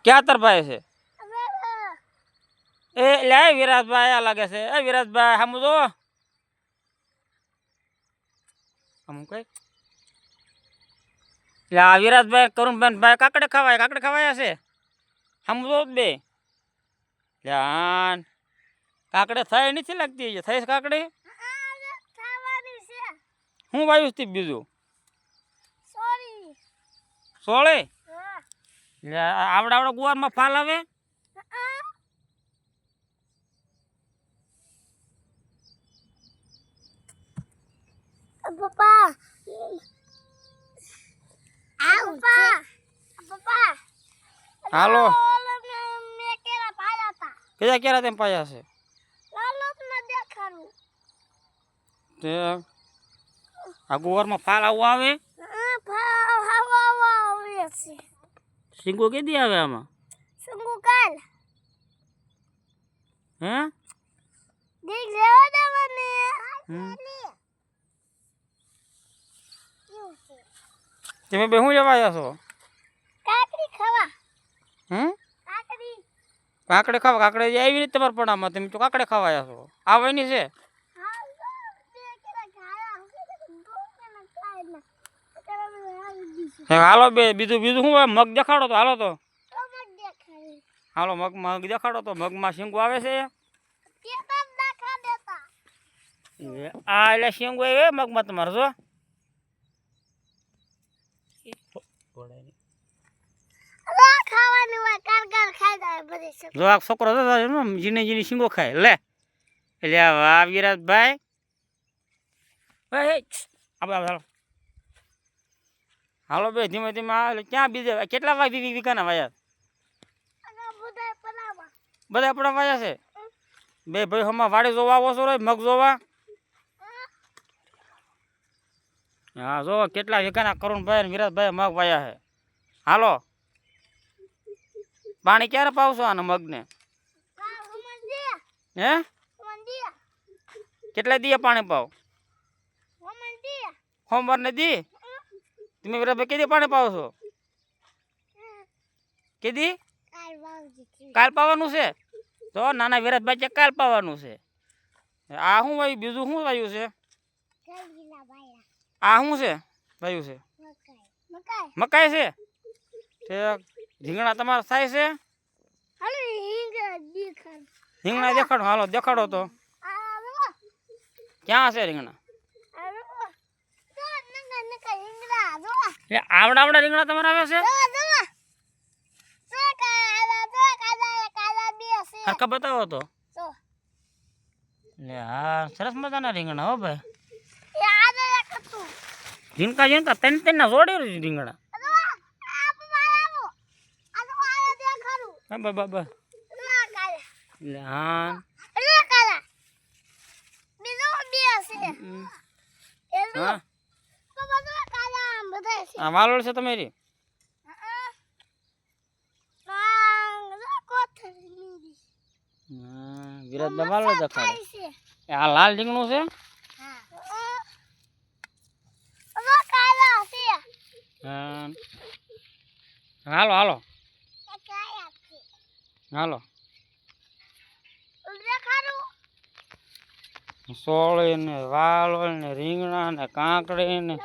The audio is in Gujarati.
ક્યાં તરફાય છે એ લે વિરાજભાઈ આ લાગે છે એ વિરાજભાઈ હમ જો હમ કઈ લે આ વિરાજભાઈ કરુણબેન ભાઈ કાકડે ખવાય છે હમ જો બે ધ્યાન કાકડે થઈ નથી લાગતી થઈ કાકડી હું વાયુ થી બીજું સોળે આવડા ગુવારમાં ફાલ આવે પપ્પા હાલો કેજા કેરા તેમ પાયા છે તે આ ગુવારમાં ફાલ આવું આવે સિંગો કેદી આવે આમાં હે તમે બે શું લેવા આવ્યા છો કાકડે ખાવા કાકડે આવી રીતે તમારા પડામાં તમે તો કાકડે ખાવા આવ્યા છો આવવાની છે હાલો બે બીજું શું હોય મગ દેખાડો તો હાલો તો હાલો મગ દેખાડો તો મગમાં શીંગું આવે છે આ એટલે શીંગું આવે મગમાં તમારે જો જો આ છોકરો જીની શીંગો ખાય લે એટલે વાહ વિરાજભાઈ હાલો હાલો બે ધીમે ધીમે ક્યાં બીજે કેટલા વીઘાના વાયા બધા આપણા વાયા છે બે ભાઈ હમણાં વાડે જોવા આવો છો મગ જોવા હા જો કેટલા વીઘાના કરુણભાઈ વિરાજભાઈ મગ વાયા છે હાલો પાણી ક્યારે પાવશો આને મગને હે કેટલા દીએ પાણી પાવ સોમવાર ને દી તમે વિરાજભાઈ કેદી પાણી પાવો છો કેદી કાલ પાવાનું છે તો નાના વિરાજભાઈ છે કાલ પાવાનું છે આ શું વાયું બીજું શું વાયું છે આ શું છે વાયું છે મકાઈ છે રીંગણા તમારે થાય છે રીંગણા દેખાડો હાલો દેખાડો તો ક્યાં છે રીંગણા આવડા રીંગણા તમારે આવે છે હરખા બતાવો તો હા સરસ મજાના રીંગણા હો ભાઈ ઝીણકા ત્રણ ના જોડે રીંગણા બાબા હા વાલોળ છે તમારી વિરાજભાઈ વાલોળ દેખાડે આ લાલ રીંગણું છે હાલો હાલો હાલો સોળી ને વાલોળ ને રીંગણા ને કાંકડી ને